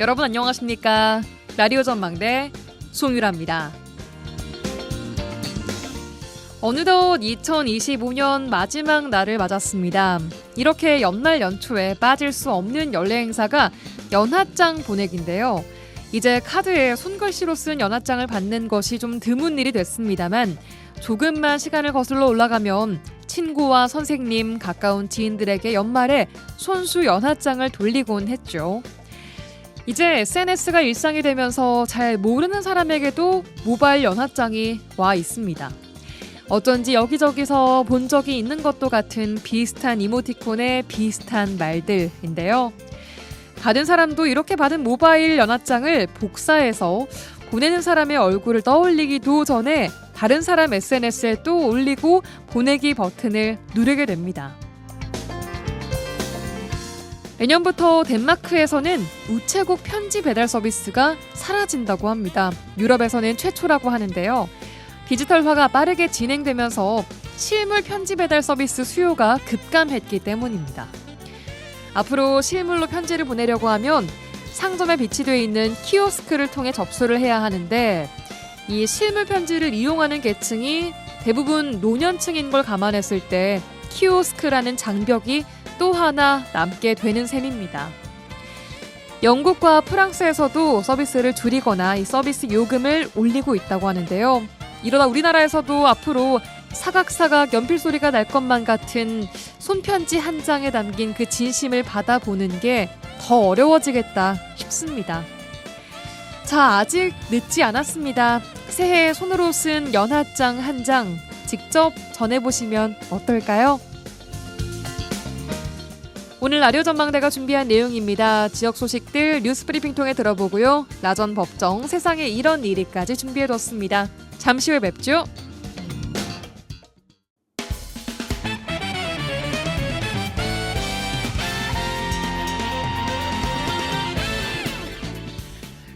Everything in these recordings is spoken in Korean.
여러분 안녕하십니까? 라디오 전망대 송유라입니다. 어느덧 2025년 마지막 날을 맞았습니다. 이렇게 연말 연초에 빠질 수 없는 연례 행사가 연하장 보내기인데요. 이제 카드에 손글씨로 쓴 연하장을 받는 것이 좀 드문 일이 됐습니다만 조금만 시간을 거슬러 올라가면 친구와 선생님, 가까운 지인들에게 연말에 손수 연하장을 돌리곤 했죠. 이제 SNS가 일상이 되면서 잘 모르는 사람에게도 모바일 연하장이 와 있습니다. 어쩐지 여기저기서 본 적이 있는 것도 같은 비슷한 이모티콘의 비슷한 말들인데요. 받은 사람도 이렇게 받은 모바일 연하장을 복사해서 보내는 사람의 얼굴을 떠올리기도 전에 다른 사람 SNS에 또 올리고 보내기 버튼을 누르게 됩니다. 내년부터 덴마크에서는 우체국 편지 배달 서비스가 사라진다고 합니다. 유럽에서는 최초라고 하는데요. 디지털화가 빠르게 진행되면서 실물 편지 배달 서비스 수요가 급감했기 때문입니다. 앞으로 실물로 편지를 보내려고 하면 상점에 비치되어 있는 키오스크를 통해 접수를 해야 하는데 이 실물 편지를 이용하는 계층이 대부분 노년층인 걸 감안했을 때 키오스크라는 장벽이 또 하나 남게 되는 셈입니다. 영국과 프랑스에서도 서비스를 줄이거나 이 서비스 요금을 올리고 있다고 하는데요. 이러다 우리나라에서도 앞으로 사각사각 연필 소리가 날 것만 같은 손편지 한 장에 담긴 그 진심을 받아보는 게 더 어려워지겠다 싶습니다. 자, 아직 늦지 않았습니다. 새해에 손으로 쓴 연하장 한 장 직접 전해보시면 어떨까요? 오늘 라디오 전망대가 준비한 내용입니다. 지역 소식들 뉴스 브리핑 통해 들어보고요. 나전 법정 세상에 이런 일이까지 준비해뒀습니다. 잠시 후에 뵙죠.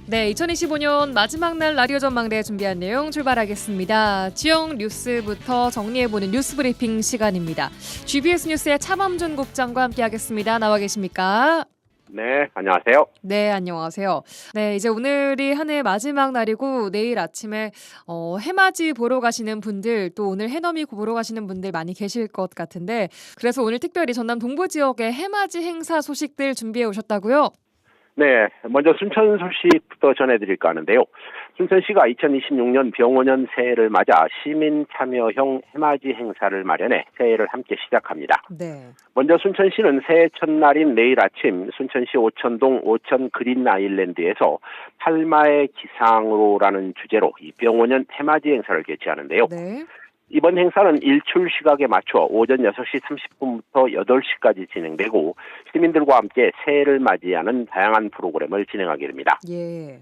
네, 2025년 마지막 날 라디오 전망대에 준비한 내용 출발하겠습니다. 지역 뉴스부터 정리해보는 뉴스 브리핑 시간입니다. GBS 뉴스의 차범준 국장과 함께하겠습니다. 나와 계십니까? 네, 안녕하세요. 네, 안녕하세요. 네, 이제 오늘이 한 해 마지막 날이고 내일 아침에 해맞이 보러 가시는 분들 또 오늘 해넘이 보러 가시는 분들 많이 계실 것 같은데 그래서 오늘 특별히 전남 동부 지역의 해맞이 행사 소식들 준비해 오셨다고요? 네, 먼저 순천 소식부터 전해드릴까 하는데요. 순천시가 2026년 병원년 새해를 맞아 시민 참여형 해맞이 행사를 마련해 새해를 함께 시작합니다. 네. 먼저 순천시는 새해 첫날인 내일 아침 순천시 오천동 오천 그린 아일랜드에서 팔마의 기상으로라는 주제로 이 병원년 해맞이 행사를 개최하는데요. 네. 이번 행사는 일출 시각에 맞춰 오전 6시 30분부터 8시까지 진행되고 시민들과 함께 새해를 맞이하는 다양한 프로그램을 진행하게 됩니다. 예.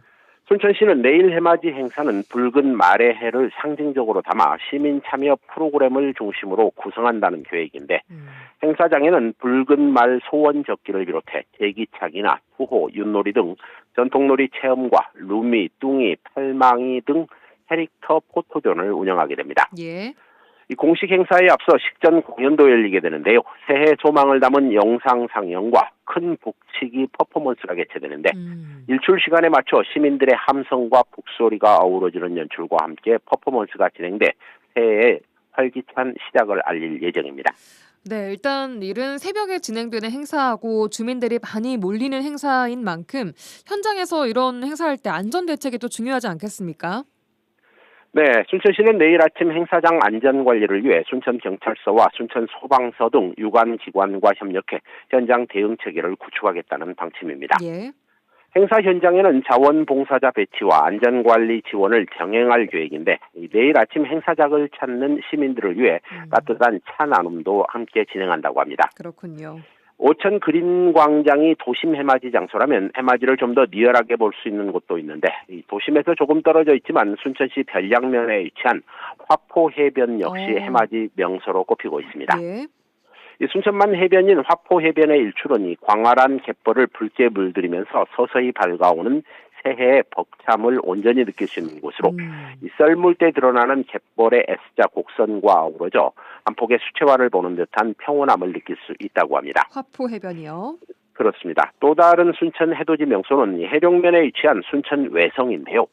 순천시는 내일 해맞이 행사는 붉은 말의 해를 상징적으로 담아 시민 참여 프로그램을 중심으로 구성한다는 계획인데 행사장에는 붉은 말 소원 적기를 비롯해 제기차기나 투호, 윷놀이 등 전통놀이 체험과 루미, 뚱이, 팔망이 등 캐릭터 포토존을 운영하게 됩니다. 예. 이 공식 행사에 앞서 식전 공연도 열리게 되는데요. 새해 소망을 담은 영상 상영과 큰 북치기 퍼포먼스가 개최되는데 일출 시간에 맞춰 시민들의 함성과 북소리가 어우러지는 연출과 함께 퍼포먼스가 진행돼 새해의 활기찬 시작을 알릴 예정입니다. 네, 일단 이른 새벽에 진행되는 행사하고 주민들이 많이 몰리는 행사인 만큼 현장에서 이런 행사할 때 안전 대책이 또 중요하지 않겠습니까? 네, 순천시는 내일 아침 행사장 안전관리를 위해 순천경찰서와 순천소방서 등 유관기관과 협력해 현장 대응 체계를 구축하겠다는 방침입니다. 예. 행사 현장에는 자원봉사자 배치와 안전관리 지원을 병행할 계획인데 내일 아침 행사장을 찾는 시민들을 위해 따뜻한 차 나눔도 함께 진행한다고 합니다. 그렇군요. 오천 그린 광장이 도심 해맞이 장소라면 해맞이를 좀 더 리얼하게 볼 수 있는 곳도 있는데 이 도심에서 조금 떨어져 있지만 순천시 별량면에 위치한 화포 해변 역시 해맞이 명소로 꼽히고 있습니다. 예. 이 순천만 해변인 화포 해변의 일출은 이 광활한 갯벌을 붉게 물들이면서 서서히 밝아오는 새해의 벅참을 온전히 느낄 수 있는 곳으로 이 썰물 때 드러나는 갯벌의 S자 곡선과 어우러져 한 폭의 수채화를 보는 듯한 평온함을 느낄 수 있다고 합니다. 화포 해변이요. 그렇습니다. 또 다른 순천 해돋이 명소는 이 해룡면에 위치한 순천 외성인데요.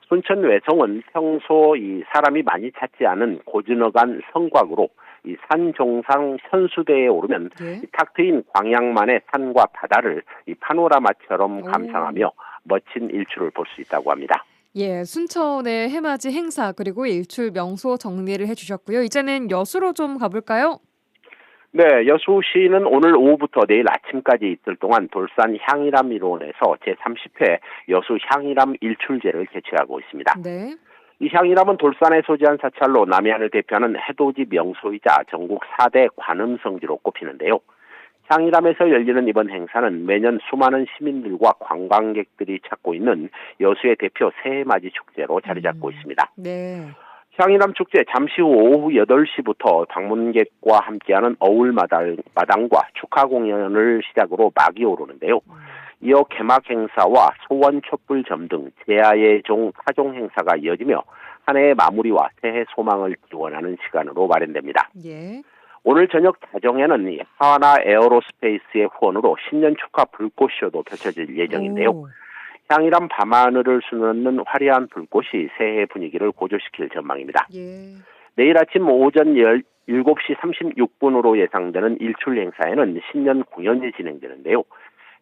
순천 외성은 평소 이 사람이 많이 찾지 않은 고즈넉한 성곽으로 이 산 정상 현수대에 오르면 예. 이 탁 트인 광양만의 산과 바다를 이 파노라마처럼 감상하며 멋진 일출을 볼 수 있다고 합니다. 예, 순천의 해맞이 행사 그리고 일출 명소 정리를 해주셨고요. 이제는 여수로 좀 가볼까요? 네, 여수시는 오늘 오후부터 내일 아침까지 이틀 동안 돌산 향일암 일원에서 제30회 여수 향일암 일출제를 개최하고 있습니다. 네. 이 향일암은 돌산에 소재한 사찰로 남해안을 대표하는 해돋이 명소이자 전국 4대 관음성지로 꼽히는데요. 향일암에서 열리는 이번 행사는 매년 수많은 시민들과 관광객들이 찾고 있는 여수의 대표 새해맞이 축제로 자리 잡고 있습니다. 네. 향일암 축제 잠시 후 오후 8시부터 방문객과 함께하는 어울마당과 축하 공연을 시작으로 막이 오르는데요. 이어 개막 행사와 소원 촛불 점등, 제야의 종 타종 행사가 이어지며 한 해의 마무리와 새해 소망을 기원하는 시간으로 마련됩니다. 예. 오늘 저녁 자정에는 이 하나 에어로스페이스의 후원으로 신년 축하 불꽃쇼도 펼쳐질 예정인데요. 오. 향일암 밤하늘을 수놓는 화려한 불꽃이 새해 분위기를 고조시킬 전망입니다. 예. 내일 아침 오전 7시 36분으로 예상되는 일출 행사에는 신년 공연이 진행되는데요.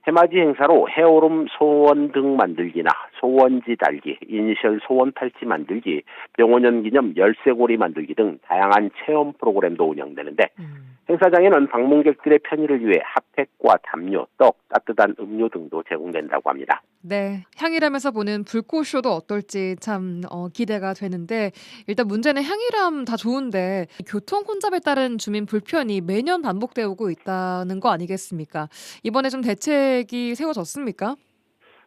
해맞이 행사로 해오름 소원 등 만들기나 소원지 달기, 이니셜 소원 팔찌 만들기, 병원년 기념 열쇠고리 만들기 등 다양한 체험 프로그램도 운영되는데 행사장에는 방문객들의 편의를 위해 핫팩과 담요, 떡, 따뜻한 음료 등도 제공된다고 합니다. 네, 향일암에서 보는 불꽃쇼도 어떨지 참 기대가 되는데 일단 문제는 향일암 다 좋은데 교통 혼잡에 따른 주민 불편이 매년 반복되어 오고 있다는 거 아니겠습니까? 이번에 좀 대책이 세워졌습니까?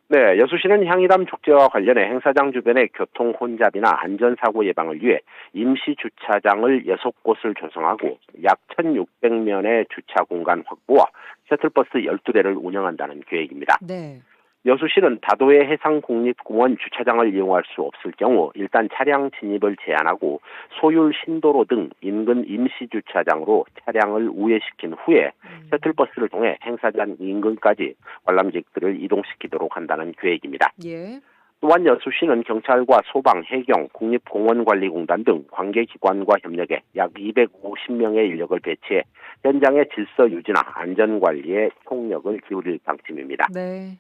네, 여수시는 향일암 축제와 관련해 행사장 주변의 교통 혼잡이나 안전사고 예방을 위해 임시 주차장을 6곳을 조성하고 약 1,600면의 주차 공간 확보와 셔틀버스 12대를 운영한다는 계획입니다. 네. 여수시는 다도해 해상국립공원 주차장을 이용할 수 없을 경우 일단 차량 진입을 제한하고 소율 신도로 등 인근 임시주차장으로 차량을 우회시킨 후에 셔틀버스를 통해 행사장 인근까지 관람객들을 이동시키도록 한다는 계획입니다. 예. 또한 여수시는 경찰과 소방, 해경, 국립공원관리공단 등 관계기관과 협력해 약 250명의 인력을 배치해 현장의 질서 유지나 안전관리에 총력을 기울일 방침입니다. 네.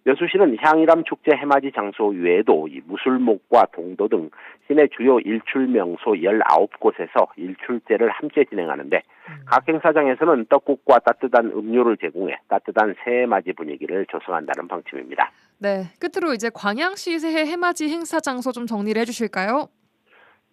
여수시는 향일암 축제 해맞이 장소 외에도 이 무술목과 동도 등 시내 주요 일출 명소 19곳에서 일출제를 함께 진행하는데 각 행사장에서는 떡국과 따뜻한 음료를 제공해 따뜻한 새해맞이 분위기를 조성한다는 방침입니다. 네. 끝으로 이제 광양시 새해 해맞이 행사 장소 좀 정리를 해주실까요?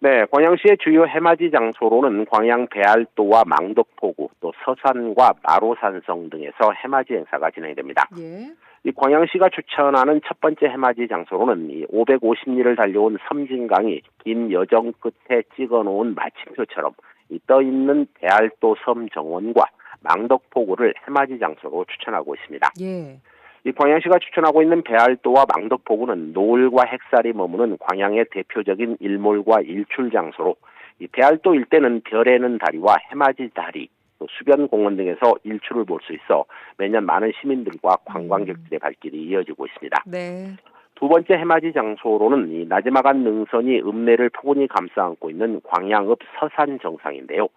네, 광양시의 주요 해맞이 장소로는 광양 배알도와 망덕포구, 또 서산과 마로산성 등에서 해맞이 행사가 진행됩니다. 예. 이 광양시가 추천하는 첫 번째 해맞이 장소로는 이 550리를 달려온 섬진강이 긴 여정 끝에 찍어놓은 마침표처럼 이 떠있는 배알도 섬 정원과 망덕포구를 해맞이 장소로 추천하고 있습니다. 예. 이 광양시가 추천하고 있는 배알도와 망덕포구는 노을과 햇살이 머무는 광양의 대표적인 일몰과 일출 장소로 이 배알도 일대는 별에는 다리와 해맞이 다리, 또 수변 공원 등에서 일출을 볼 수 있어 매년 많은 시민들과 관광객들의 발길이 이어지고 있습니다. 네. 두 번째 해맞이 장소로는 이 나지막한 능선이 읍내를 포근히 감싸 안고 있는 광양읍 서산 정상인데요.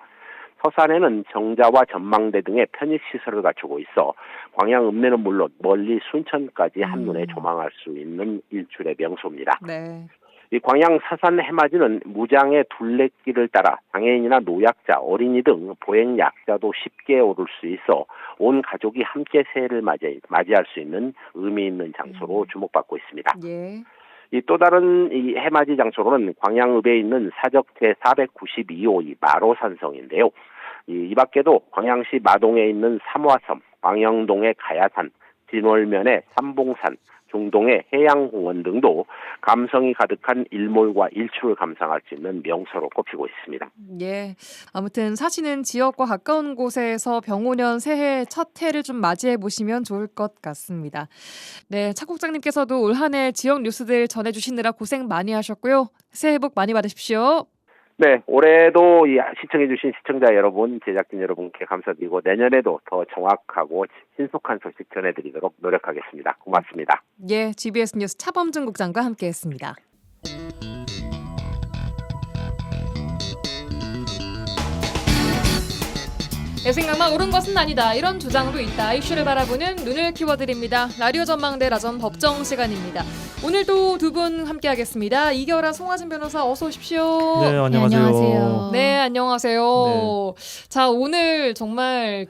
서산에는 정자와 전망대 등의 편익시설을 갖추고 있어 광양 읍내는 물론 멀리 순천까지 한눈에 조망할 수 있는 일출의 명소입니다. 네. 이 광양 서산 해맞이는 무장의 둘레길을 따라 장애인이나 노약자, 어린이 등 보행 약자도 쉽게 오를 수 있어 온 가족이 함께 새해를 맞이할 수 있는 의미 있는 장소로 주목받고 있습니다. 예. 이 또 다른 이 해맞이 장소로는 광양읍에 있는 사적 제492호 이 마로산성인데요. 이 밖에도 광양시 마동에 있는 삼화섬, 광영동의 가야산, 진월면의 삼봉산, 중동의 해양공원 등도 감성이 가득한 일몰과 일출을 감상할 수 있는 명소로 꼽히고 있습니다. 예. 아무튼 사시는 지역과 가까운 곳에서 병오년 새해 첫 해를 좀 맞이해 보시면 좋을 것 같습니다. 네, 차 국장님께서도 올 한 해 지역 뉴스들 전해주시느라 고생 많이 하셨고요. 새해 복 많이 받으십시오. 네, 올해도 시청해주신 시청자 여러분, 제작진 여러분께 감사드리고 내년에도 더 정확하고 신속한 소식 전해드리도록 노력하겠습니다. 고맙습니다. 예, GBS 뉴스 차범준 국장과 함께했습니다. 내 생각만 옳은 것은 아니다. 이런 주장도 있다. 이슈를 바라보는 눈을 키워드립니다. 라디오 전망대 라전 법정 시간입니다. 오늘도 두 분 함께하겠습니다. 이겨라 송하진 변호사 어서 오십시오. 네, 안녕하세요. 네, 안녕하세요. 네. 자, 오늘 정말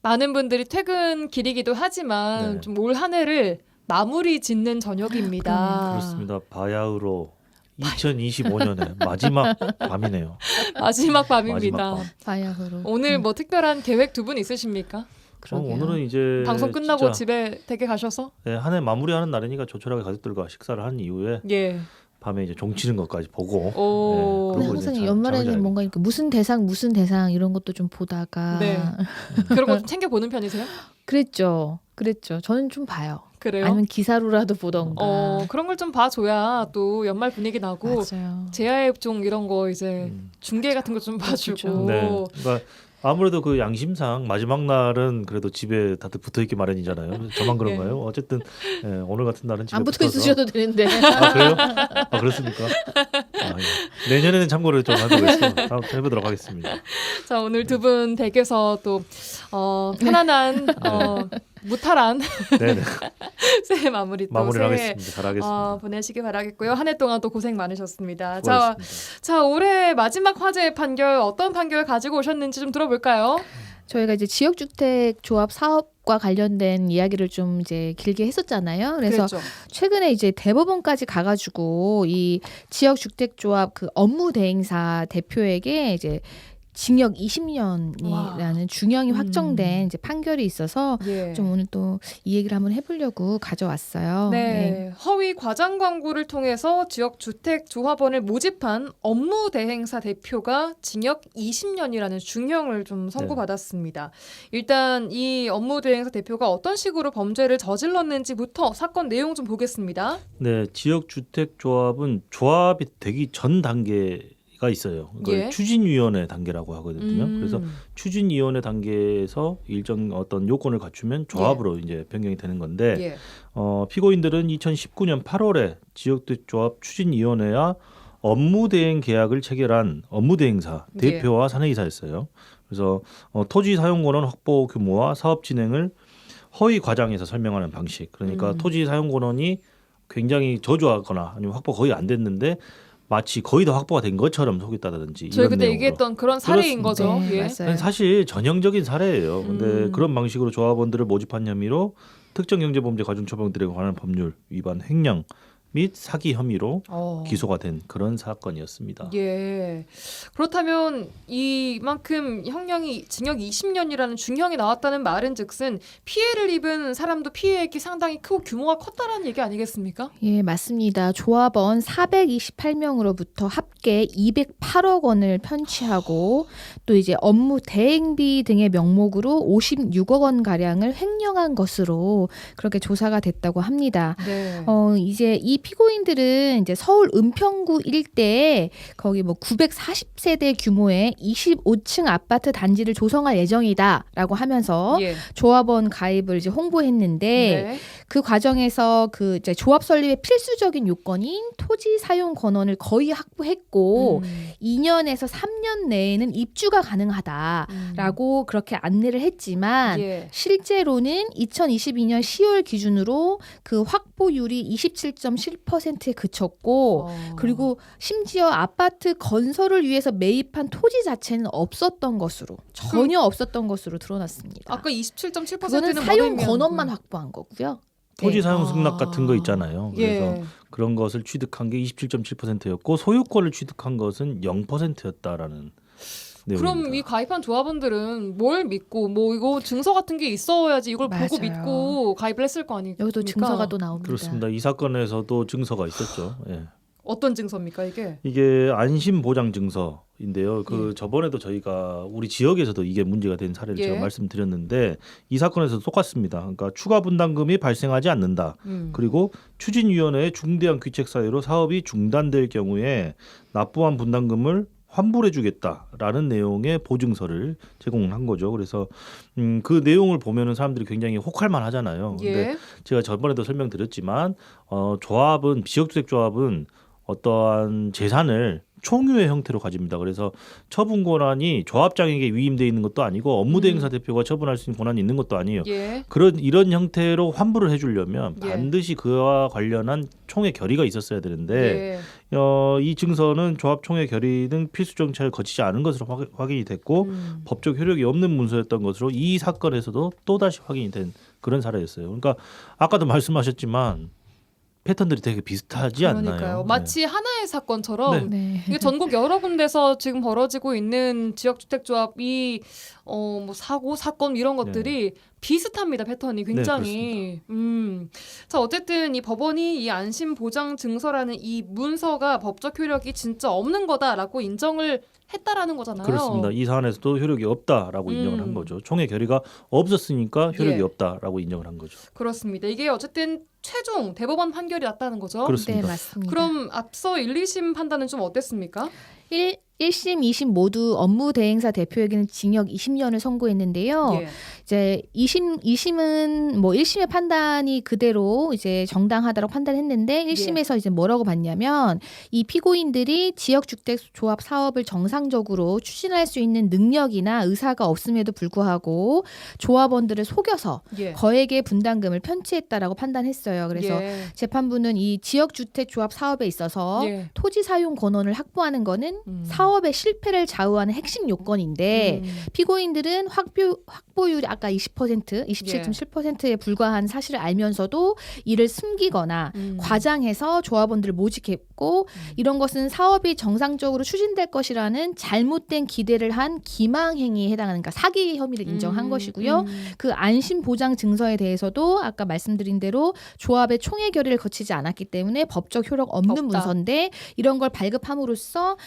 많은 분들이 퇴근 길이기도 하지만 네. 좀 올 한 해를 마무리 짓는 저녁입니다. 그렇습니다. 바야흐로 2025년의 마지막 밤이네요. 마지막 밤입니다. 마지막 밤. 바야흐로. 오늘 뭐 특별한 계획 두 분 있으십니까? 그러게요. 오늘은 이제 방송 끝나고 진짜, 집에 댁에 가셔서? 네, 한 해 마무리하는 날이니까 조촐하게 가족들과 식사를 한 이후에 예. 밤에 이제 종 치는 것까지 보고. 오. 네, 근데 그러고 이제 항상 잠을 연말에는 자야죠. 뭔가 이렇게 무슨 대상 이런 것도 좀 보다가 네. 그런 거 좀 챙겨 보는 편이세요? 그랬죠. 저는 좀 봐요. 그래요? 아니면 기사로라도 보던가. 그런 걸 좀 봐줘야 또 연말 분위기 나고 맞아요. 제야의종 이런 거 이제 중계 같은 거 좀 봐주고. 그렇죠. 네. 그러니까 아무래도 그 양심상 마지막 날은 그래도 집에 다들 붙어 있기 마련이잖아요. 저만 그런가요? 어쨌든 오늘 같은 날은 집에 안 붙어 붙어서. 있으셔도 되는데. 아 그래요? 아 그렇습니까? 예. 내년에는 참고를 좀 하도록 해서 해보도록 하겠습니다. 자, 오늘 두 분 댁에서 또 편안한 무탈한 네네. 새해 마무리 또 마무리를 새해 하겠습니다. 잘하겠습니다. 보내시기 바라겠고요. 한 해 동안 또 고생 많으셨습니다. 수고하셨습니다. 자, 올해 마지막 화제의 판결 어떤 판결 가지고 오셨는지 좀 들어볼까요? 저희가 이제 지역주택 조합 사업과 관련된 이야기를 좀 이제 길게 했었잖아요. 그래서 그랬죠. 최근에 최근에 이제 대법원까지 가가지고 이 지역주택조합 그 업무대행사 대표에게 이제 징역 20년이라는 중형이 확정된 이제 판결이 있어서 예. 좀 오늘 또 이 얘기를 한번 해보려고 가져왔어요. 네. 허위 과장 광고를 통해서 지역 주택 조합원을 모집한 업무 대행사 대표가 징역 20년이라는 중형을 좀 선고받았습니다. 일단 이 업무 대행사 대표가 어떤 식으로 범죄를 저질렀는지부터 사건 내용 좀 보겠습니다. 네, 지역주택조합은 조합이 되기 전 단계가 있어요. 그걸 예. 추진위원회 단계라고 하거든요. 그래서 추진위원회 단계에서 일정 어떤 요건을 갖추면 조합으로 이제 변경이 되는 건데 예. 피고인들은 2019년 8월에 지역주택조합 추진위원회와 업무대행 계약을 체결한 업무대행사 대표와 사내이사였어요. 그래서 토지 사용권은 확보 규모와 사업 진행을 허위 과장해서 설명하는 방식. 그러니까 토지 사용권이 굉장히 저조하거나 아니면 확보 거의 안 됐는데 마치 거의 다 확보가 된 것처럼 속였다든지 저희 이런 그때 내용으로. 얘기했던 그런 사례인 그렇습니다. 거죠. 네, 예. 맞아요. 사실 전형적인 사례예요. 근데 그런 방식으로 조합원들을 모집한 혐의로 특정경제범죄 가중처벌들에 관한 법률 위반 횡령 및 사기 혐의로 기소가 된 그런 사건이었습니다. 예. 그렇다면 이만큼 형량이 징역 20년이라는 중형이 나왔다는 말은즉슨 피해를 입은 사람도 피해액이 상당히 크고 규모가 컸다라는 얘기 아니겠습니까? 예, 맞습니다. 조합원 428명으로부터 합계 208억 원을 편취하고 또 이제 업무 대행비 등의 명목으로 56억 원 가량을 횡령한 것으로 그렇게 조사가 됐다고 합니다. 네. 이제 이 피고인들은 이제 서울 은평구 일대에 거기 뭐 940세대 규모의 25층 아파트 단지를 조성할 예정이다라고 하면서 예. 조합원 가입을 이제 홍보했는데 네. 그 과정에서 그 이제 조합 설립의 필수적인 요건인 토지 사용 권한을 거의 확보했고 2년에서 3년 내에는 입주가 가능하다라고 그렇게 안내를 했지만 예. 실제로는 2022년 10월 기준으로 그 확보율이 27.7%에 그쳤고 그리고 심지어 아파트 건설을 위해서 매입한 토지 자체는 없었던 것으로 전혀 없었던 것으로 드러났습니다. 아까 27.7%는 그거는 사용 권한만 확보한 거고요. 토지 네. 사용 승낙 같은 거 있잖아요. 그래서 예. 그런 것을 취득한 게 27.7%였고 소유권을 취득한 것은 0%였다라는 내용입니다. 그럼 이 가입한 조합원들은 뭘 믿고 뭐 이거 증서 같은 게 있어야지 이걸 보고 맞아요. 믿고 가입을 했을 거 아닙니까? 여기도 증서가 또 나옵니다. 그렇습니다. 이 사건에서도 증서가 있었죠. 예. 어떤 증서입니까 이게? 이게 안심보장증서인데요. 저번에도 저희가 우리 지역에서도 이게 문제가 된 사례를 예. 제가 말씀드렸는데 이 사건에서도 똑같습니다. 그러니까 추가 분담금이 발생하지 않는다. 그리고 추진위원회의 중대한 귀책 사유로 사업이 중단될 경우에 납부한 분담금을 환불해주겠다라는 내용의 보증서를 제공한 거죠. 그래서 그 내용을 보면은 사람들이 굉장히 혹할만 하잖아요. 근데 예. 제가 저번에도 설명드렸지만 조합은 지역주택조합은 어떠한 재산을 총유의 형태로 가집니다. 그래서 처분 권한이 조합장에게 위임돼 있는 것도 아니고 업무대행사 대표가 처분할 수 있는 권한이 있는 것도 아니에요. 예. 이런 형태로 환불을 해주려면 예. 반드시 그와 관련한 총회 결의가 있었어야 되는데 예. 이 증서는 조합 총회 결의 등 필수 정찰을 거치지 않은 것으로 확인이 됐고 법적 효력이 없는 문서였던 것으로 이 사건에서도 또다시 확인이 된 그런 사례였어요. 그러니까 아까도 말씀하셨지만 패턴들이 되게 비슷하지 그러니까요. 않나요? 마치 하나의 사건처럼 네. 이게 전국 여러 군데서 지금 벌어지고 있는 지역주택조합이 뭐 사고 사건 이런 것들이 비슷합니다. 패턴이 굉장히. 자 어쨌든 이 법원이 이 안심보장증서라는 이 문서가 법적 효력이 진짜 없는 거다라고 인정을 했다라는 거잖아요. 그렇습니다. 이 사안에서도 효력이 없다라고 인정을 한 거죠. 총회 결의가 없었으니까 효력이 예. 없다라고 인정을 한 거죠. 그렇습니다. 이게 어쨌든 최종 대법원 판결이 났다는 거죠. 그렇습니다. 네, 맞습니다. 그럼 앞서 1, 2심 판단은 좀 어땠습니까? 1심, 2심 모두 업무 대행사 대표에게는 징역 20년을 선고했는데요. 예. 이제 2심은 뭐 1심의 판단이 그대로 이제 정당하다고 판단했는데 1심에서 이제 뭐라고 봤냐면 이 피고인들이 지역주택조합 사업을 정상적으로 추진할 수 있는 능력이나 의사가 없음에도 불구하고 조합원들을 속여서 예. 거액의 분담금을 편취했다라고 판단했어요. 그래서 예. 재판부는 이 지역주택조합 사업에 있어서 예. 토지 사용 권한을 확보하는 거는 사업의 실패를 좌우하는 핵심 요건인데 피고인들은 확보율이 아까 20%, 27.7%에 불과한 사실을 알면서도 이를 숨기거나 과장해서 조합원들을 모집했고 이런 것은 사업이 정상적으로 추진될 것이라는 잘못된 기대를 한 기망행위에 해당하는 그러니까 사기 혐의를 인정한 것이고요. 그 안심보장 증서에 대해서도 아까 말씀드린 대로 조합의 총회 결의를 거치지 않았기 때문에 법적 효력 없는 없다. 문서인데 이런 걸 발급함으로써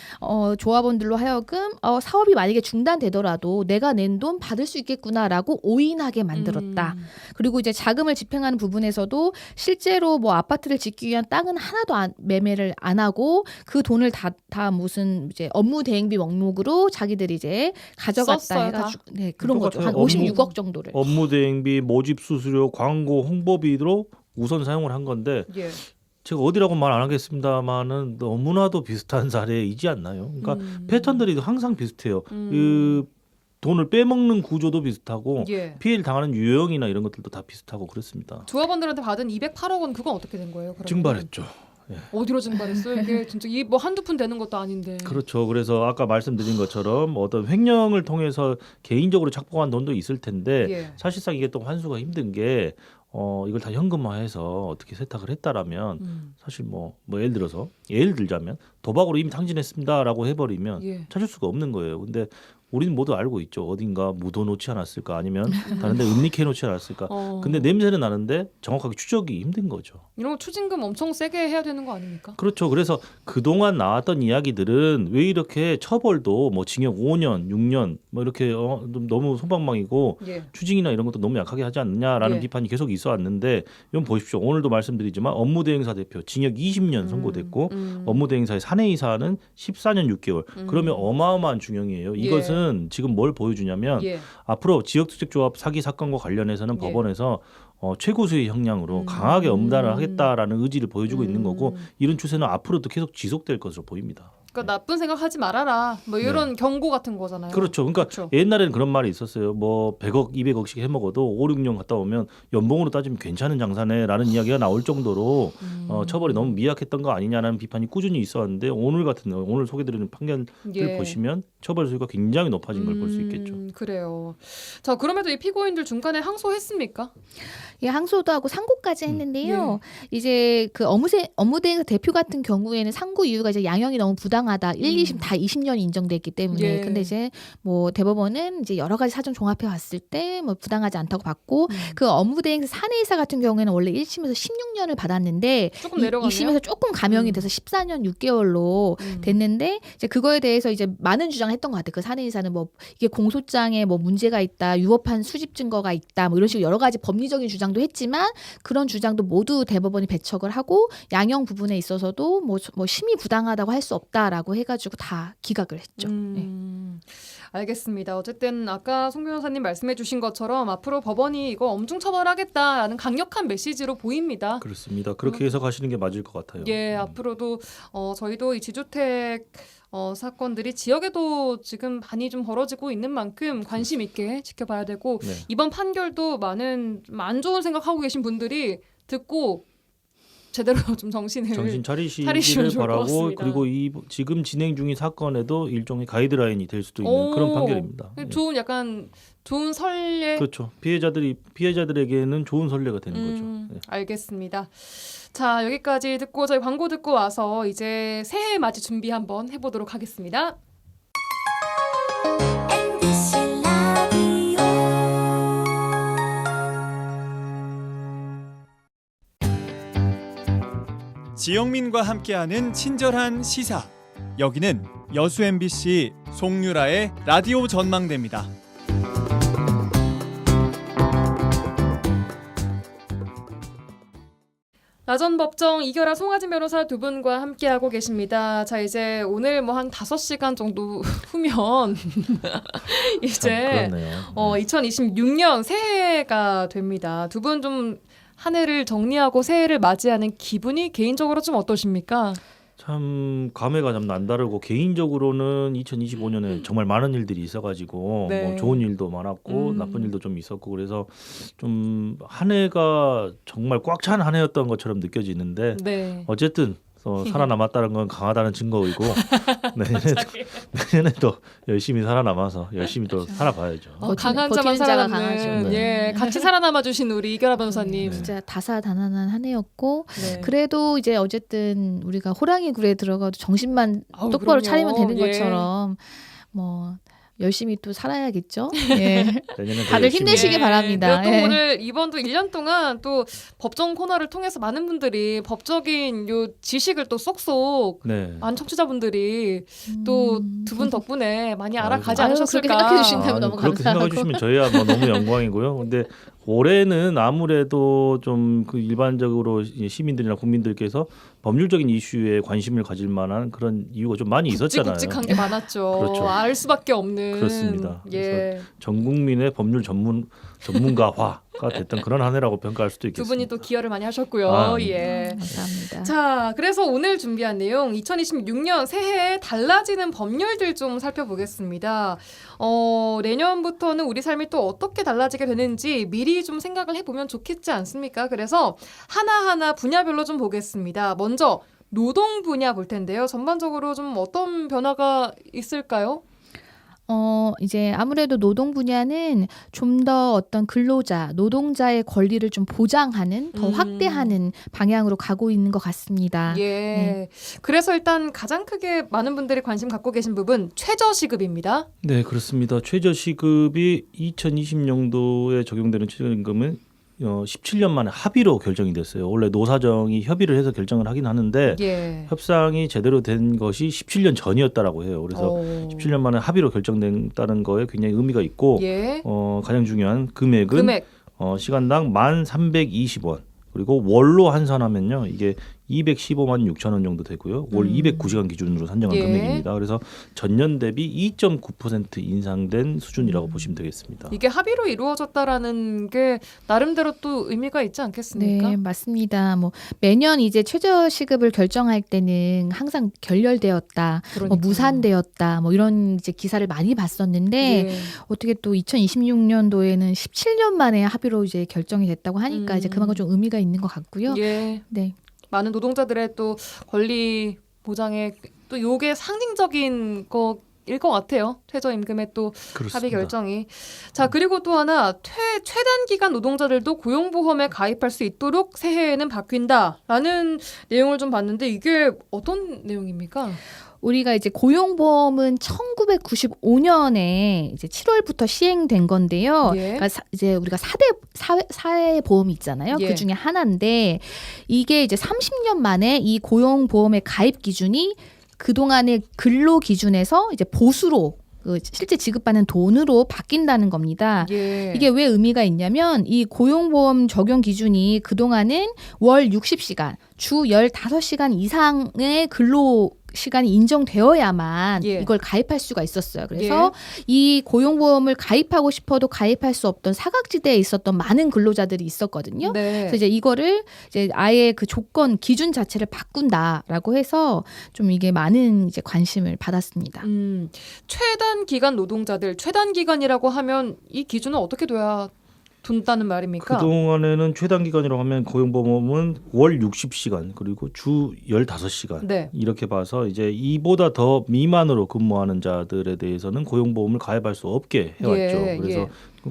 조합원들로 하여금 사업이 만약에 중단되더라도 내가 낸 돈 받을 수 있겠구나라고 오인하게 만들었다. 그리고 이제 자금을 집행하는 부분에서도 실제로 뭐 아파트를 짓기 위한 땅은 하나도 매매를 안 하고 그 돈을 다 무슨 이제 업무 대행비 명목으로 자기들이 이제 가져갔다 썼어요, 해가지고 네, 그런 거죠. 한 똑같아요. 56억 정도를. 업무 대행비, 모집 수수료, 광고, 홍보비로 우선 사용을 한 건데 예. 제가 어디라고 말 안 하겠습니다만은 너무나도 비슷한 사례이지 않나요? 그러니까 패턴들이 항상 비슷해요. 그 돈을 빼먹는 구조도 비슷하고 예. 피해를 당하는 유형이나 이런 것들도 다 비슷하고 그렇습니다. 조합원들한테 받은 208억 원 그건 어떻게 된 거예요? 그러면? 증발했죠. 어디로 증발했어요? 이게 진짜 이 뭐 한두 푼 되는 것도 아닌데. 그렇죠. 그래서 아까 말씀드린 것처럼 어떤 횡령을 통해서 개인적으로 착복한 돈도 있을 텐데 예. 사실상 이게 또 환수가 힘든 게 이걸 다 현금화해서 어떻게 세탁을 했다라면 사실 뭐 예를 들자면 도박으로 이미 탕진했습니다라고 해버리면 예. 찾을 수가 없는 거예요. 근데 우리는 모두 알고 있죠. 어딘가 묻어놓지 않았을까 아니면 다른데 은닉해놓지 않았을까. 근데 냄새는 나는데 정확하게 추적이 힘든 거죠. 이런 거 추징금 엄청 세게 해야 되는 거 아닙니까? 그렇죠. 그래서 그동안 나왔던 이야기들은 왜 이렇게 처벌도 뭐 징역 5년, 6년 뭐 이렇게 좀 너무 솜방망이고 예. 추징이나 이런 것도 너무 약하게 하지 않느냐라는 예. 비판이 계속 있어 왔는데 이건 보십시오. 오늘도 말씀드리지만 업무대행사 대표 징역 20년 선고됐고 업무대행사의 사내이사는 14년 6개월. 그러면 어마어마한 중형이에요. 이것은 지금 뭘 보여주냐면 예. 앞으로 지역주택조합 사기 사건과 관련해서는 예. 법원에서 최고수의 형량으로 강하게 엄단을 하겠다라는 의지를 보여주고 있는 거고 이런 추세는 앞으로도 계속 지속될 것으로 보입니다. 그러니까 나쁜 생각하지 말아라. 뭐 이런 경고 같은 거잖아요. 그렇죠. 그러니까 그렇죠. 옛날에는 그런 말이 있었어요. 뭐 100억, 200억씩 해먹어도 5, 6년 갔다 오면 연봉으로 따지면 괜찮은 장사네라는 이야기가 나올 정도로 처벌이 너무 미약했던 거 아니냐는 비판이 꾸준히 있었는데 오늘 소개드리는 판결을 예. 보시면 처벌 수위가 굉장히 높아진 걸 볼 수 있겠죠. 그래요. 자, 그럼에도 이 피고인들 중간에 항소했습니까? 예, 항소도 하고 상고까지 했는데요. 이제 그 업무대행사 대표 같은 경우에는 상고 이유가 이제 양형이 너무 부당하다. 1, 2심 다 20년이 인정됐기 때문에. 예. 근데 이제 뭐 대법원은 이제 여러 가지 사정 종합해 봤을 때 뭐 부당하지 않다고 봤고 그 업무대행사 사내이사 같은 경우에는 원래 1심에서 16년을 받았는데 조금 내려가네요. 2심에서 조금 감형이 돼서 14년 6개월로 됐는데 이제 그거에 대해서 이제 많은 주장을 했던 것 같아요. 그 사내이사는 뭐 이게 공소장에 뭐 문제가 있다, 유법한 수집 증거가 있다, 뭐 이런 식으로 여러 가지 법리적인 주장도 했지만 그런 주장도 모두 대법원이 배척을 하고 양형 부분에 있어서도 뭐 심의 부당하다고 할 수 없다라고 해가지고 다 기각을 했죠. 네. 알겠습니다. 어쨌든 아까 송 변호사님 말씀해주신 것처럼 앞으로 법원이 이거 엄중 처벌하겠다라는 강력한 메시지로 보입니다. 그렇습니다. 그렇게 해석하시는 게 맞을 것 같아요. 예, 앞으로도 저희도 이 지주택 사건들이 지역에도 지금 많이 좀 벌어지고 있는 만큼 관심 있게 지켜봐야 되고 네. 이번 판결도 많은 좀 안 좋은 생각하고 계신 분들이 듣고 제대로 좀 정신 차리시기를 차리시면 좋을 것 바라고 같습니다. 그리고 이 지금 진행 중인 사건에도 일종의 가이드라인이 될 수도 있는 그런 판결입니다. 예. 좋은 약간 좋은 선례. 그렇죠. 피해자들에게는 좋은 선례가 되는 거죠. 예. 알겠습니다. 자, 여기까지 듣고 저희 광고 듣고 와서 이제 새해 맞이 준비 한번 해보도록 하겠습니다. 지영민과 함께하는 친절한 시사. 여기는 여수 MBC 송유라의 라디오 전망대입니다. 나전법정 이결아 송하진 변호사 두 분과 함께하고 계십니다. 자, 이제 오늘 뭐 한 5시간 정도 후면 이제 그렇네요. 2026년 새해가 됩니다. 두 분 좀 한 해를 정리하고 새해를 맞이하는 기분이 개인적으로 좀 어떠십니까? 참 감회가 좀 남다르고 개인적으로는 2025년에 정말 많은 일들이 있어가지고 네. 뭐 좋은 일도 많았고 나쁜 일도 좀 있었고 그래서 좀 한 해가 정말 꽉 찬 한 해였던 것처럼 느껴지는데 네. 어쨌든 살아남았다는 건 강하다는 증거이고 내년에도 열심히 살아남아서 열심히 또 살아봐야죠. 강한 자만 버티는 자가 살아남는 강하죠. 예, 같이 살아남아 주신 우리 이결아 변호사님. 진짜 다사다난한 한 해였고 네. 그래도 이제 어쨌든 우리가 호랑이 굴에 들어가도 정신만 아우, 똑바로 그럼요. 차리면 되는 예. 것처럼 뭐 열심히 또 살아야겠죠. 예. 내년에 더 다들 열심히 힘내시기 바랍니다. 그리고 또 예. 오늘 이번도 1년 동안 또 법정 코너를 통해서 많은 분들이 법적인 요 지식을 또 쏙쏙 네. 많은 청취자분들이 또 두 분 덕분에 많이 알아가지 아유, 않으셨을까. 그렇게 생각해 주신다면 아니, 너무 그렇게 감사하고. 생각해 주시면 저희야 뭐 너무 영광이고요. 근데 올해는 아무래도 좀 그 일반적으로 시민들이나 국민들께서 법률적인 이슈에 관심을 가질 만한 그런 이유가 좀 많이 있었잖아요. 굵직굵직한 게 많았죠. 그렇죠. 알 수밖에 없는. 그렇습니다. 예. 전 국민의 법률 전문가화가 됐던 그런 한 해라고 평가할 수도 두 있겠습니다. 분이 또 기여를 많이 하셨고요. 아, 예. 감사합니다. 자, 그래서 오늘 준비한 내용 2026년 새해에 달라지는 법률들 좀 살펴보겠습니다. 내년부터는 우리 삶이 또 어떻게 달라지게 되는지 미리 좀 생각을 해보면 좋겠지 않습니까? 그래서 하나하나 분야별로 좀 보겠습니다. 먼저 노동 분야 볼 텐데요. 전반적으로 좀 어떤 변화가 있을까요? 이제 아무래도 노동 분야는 좀 더 어떤 근로자, 노동자의 권리를 좀 보장하는, 더 확대하는 방향으로 가고 있는 것 같습니다. 예. 그래서 일단 가장 크게 많은 분들이 관심 갖고 계신 부분 최저시급입니다. 네, 그렇습니다. 최저시급이 2020년도에 적용되는 최저임금은 17년 만에 합의로 결정이 됐어요. 원래 노사정이 협의를 해서 결정을 하긴 하는데 예. 협상이 제대로 된 것이 17년 전이었다라고 해요. 그래서 17년 만에 합의로 결정됐다는 거에 굉장히 의미가 있고 예. 가장 중요한 금액은 금액. 시간당 1,320원 그리고 월로 환산하면요 이게 215만 6천 원 정도 되고요. 월 209시간 기준으로 산정한 예. 금액입니다. 그래서 전년 대비 2.9% 인상된 수준이라고 보시면 되겠습니다. 이게 합의로 이루어졌다라는 게 나름대로 또 의미가 있지 않겠습니까? 네, 맞습니다. 뭐 매년 이제 최저 시급을 결정할 때는 항상 결렬되었다, 뭐 그러니까요. 무산되었다, 뭐 이런 이제 기사를 많이 봤었는데 예. 어떻게 또 2026년도에는 17년 만에 합의로 이제 결정이 됐다고 하니까 이제 그만큼 좀 의미가 있는 것 같고요. 예. 네. 많은 노동자들의 또 권리 보장에 또 요게 상징적인 것 같아요. 최저임금의 또 그렇습니다. 합의 결정이. 자, 그리고 또 하나 최단 기간 노동자들도 고용보험에 가입할 수 있도록 새해에는 바뀐다라는 내용을 좀 봤는데 이게 어떤 내용입니까? 우리가 이제 고용보험은 1995년에 이제 7월부터 시행된 건데요. 예. 그러니까 이제 우리가 사회 보험이 있잖아요. 예. 그 중에 하나인데 이게 이제 30년 만에 이 고용보험의 가입 기준이 그동안의 근로 기준에서 이제 보수로 실제 지급받는 돈으로 바뀐다는 겁니다. 예. 이게 왜 의미가 있냐면 이 고용보험 적용 기준이 그동안은 월 60시간, 주 15시간 이상의 근로 시간이 인정되어야만 예. 이걸 가입할 수가 있었어요. 그래서 이 고용보험을 가입하고 싶어도 가입할 수 없던 사각지대에 있었던 많은 근로자들이 있었거든요. 네. 그래서 이제 이거를 이제 아예 그 조건 기준 자체를 바꾼다라고 해서 좀 이게 많은 이제 관심을 받았습니다. 최단 기간 노동자들 최단 기간이라고 하면 이 기준은 어떻게 둔다는 말입니까? 그동안에는 최단 기간이라고 하면 고용보험은 월 60시간 그리고 주 15시간 네. 이렇게 봐서 이제 이보다 더 미만으로 근무하는 자들에 대해서는 고용보험을 가입할 수 없게 해왔죠. 예, 그래서 예.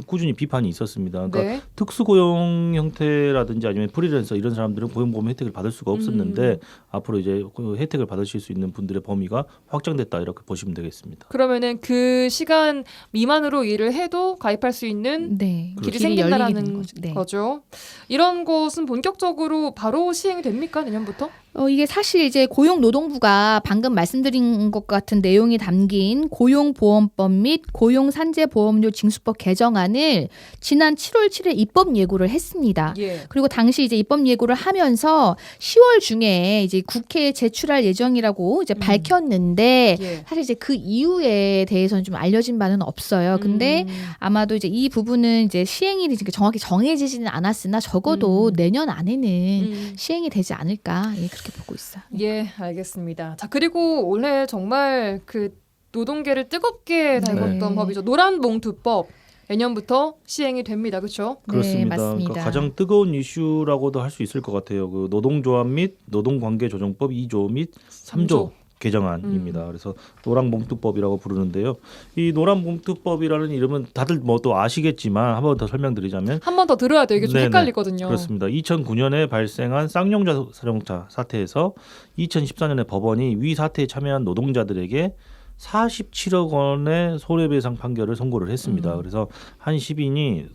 꾸준히 비판이 있었습니다. 그러니까 네. 특수고용 형태라든지 아니면 프리랜서 이런 사람들은 고용보험 혜택을 받을 수가 없었는데 앞으로 이제 그 혜택을 받으실 수 있는 분들의 범위가 확장됐다 이렇게 보시면 되겠습니다. 그러면은 그 시간 미만으로 일을 해도 가입할 수 있는 네. 길이 길이 열리게 생긴다라는 되는 거죠. 네. 거죠. 이런 것은 본격적으로 바로 시행이 됩니까? 내년부터? 이게 사실 이제 고용노동부가 방금 말씀드린 것 같은 내용이 담긴 고용보험법 및 고용산재보험료 징수법 개정안을 지난 7월 7일 입법 예고를 했습니다. 예. 그리고 당시 이제 입법 예고를 하면서 10월 중에 이제 국회에 제출할 예정이라고 이제 밝혔는데 예. 사실 이제 그 이유에 대해서는 좀 알려진 바는 없어요. 근데 아마도 이제 이 부분은 이제 시행일이 정확히 정해지지는 않았으나 적어도 내년 안에는 시행이 되지 않을까 그렇게 보고 있어요. 예, 알겠습니다. 자, 그리고 올해 정말 그 노동계를 뜨겁게 달궜던 네. 법이죠. 노란봉투법. 내년부터 시행이 됩니다. 그렇죠? 그렇습니다. 네, 맞습니다. 그러니까 가장 뜨거운 이슈라고도 할 수 있을 것 같아요. 그 노동조합 및 노동관계조정법 2조 및 3조 개정안입니다. 그래서 노란봉투법이라고 부르는데요. 이 노란봉투법이라는 이름은 다들 뭐 또 아시겠지만 한 번 더 설명드리자면 한 번 더 들어야 돼요. 이게 좀 네네. 헷갈리거든요. 그렇습니다. 2009년에 발생한 쌍용자 자동차 사태에서 2014년에 법원이 위 사태에 참여한 노동자들에게 47억 원의 손해배상 판결을 선고를 했습니다. 그래서 한 시민이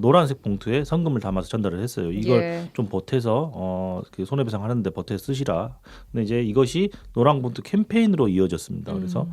노란색 봉투에 성금을 담아서 전달을 했어요. 이걸 예. 좀 보태서 그 손해배상 하는데 보태 쓰시라. 근데 이제 이것이 노란봉투 캠페인으로 이어졌습니다. 그래서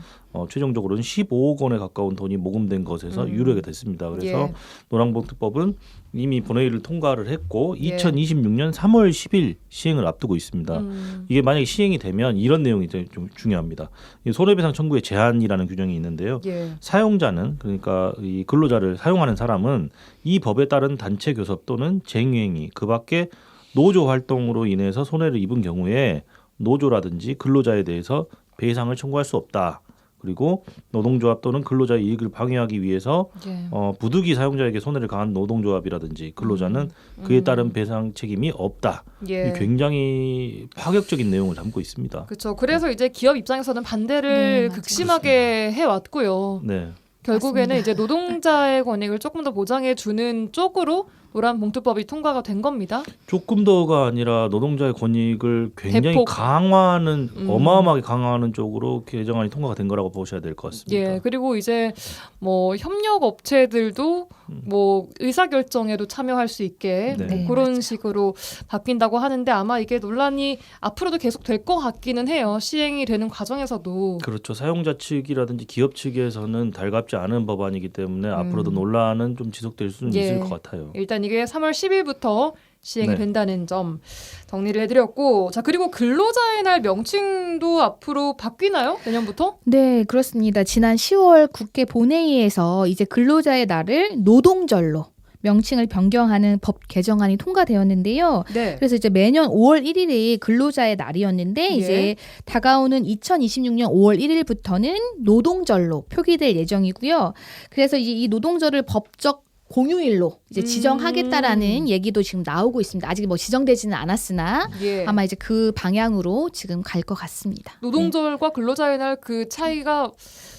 최종적으로는 15억 원에 가까운 돈이 모금된 것에서 유력이 됐습니다. 그래서 예. 노란봉투법은 이미 본회의를 통과를 했고 예. 2026년 3월 10일 시행을 앞두고 있습니다. 이게 만약에 시행이 되면 이런 내용이 좀 중요합니다. 이 손해배상 청구의 제한이라는 규정이 있는데요. 예. 사용자는 그러니까 이 근로자를 사용하는 사람은 이 법에 따른 단체 교섭 또는 쟁행위 그밖에 노조 활동으로 인해서 손해를 입은 경우에 노조라든지 근로자에 대해서 배상을 청구할 수 없다. 그리고 노동조합 또는 근로자의 이익을 방해하기 위해서 예. 부득이 사용자에게 손해를 가한 노동조합이라든지 근로자는 그에 따른 배상 책임이 없다. 예. 굉장히 파격적인 내용을 담고 있습니다. 그렇죠. 그래서 이제 기업 입장에서는 반대를 네, 맞아요. 극심하게 해왔고요. 네. 결국에는 맞습니다. 이제 노동자의 권익을 조금 더 보장해 주는 쪽으로 노란봉투법이 통과가 된 겁니다. 조금 더가 아니라 노동자의 권익을 굉장히 대폭. 강화하는 어마어마하게 강화하는 쪽으로 개정안이 통과가 된 거라고 보셔야 될 것 같습니다. 예, 그리고 이제 뭐 협력 업체들도 뭐 의사 결정에도 참여할 수 있게 네. 뭐 네, 그런 맞아요. 식으로 바뀐다고 하는데 아마 이게 논란이 앞으로도 계속 될 것 같기는 해요. 시행이 되는 과정에서도. 그렇죠. 사용자 측이라든지 기업 측에서는 달갑지 않은 법안이기 때문에 앞으로도 논란은 좀 지속될 수는 예. 있을 것 같아요. 일단 이게 3월 10일부터 시행이 네. 된다는 점 정리를 해드렸고, 자 그리고 근로자의 날 명칭도 앞으로 바뀌나요? 내년부터? 네, 그렇습니다. 지난 10월 국회 본회의에서 이제 근로자의 날을 노동절로 명칭을 변경하는 법 개정안이 통과되었는데요. 네. 그래서 이제 매년 5월 1일이 근로자의 날이었는데 이제 다가오는 2026년 5월 1일부터는 노동절로 표기될 예정이고요. 그래서 이제 이 노동절을 법적 공휴일로 이제 지정하겠다라는 얘기도 지금 나오고 있습니다. 아직 뭐 지정되지는 않았으나 예. 아마 이제 그 방향으로 지금 갈 것 같습니다. 노동절과 근로자의 날 그 차이가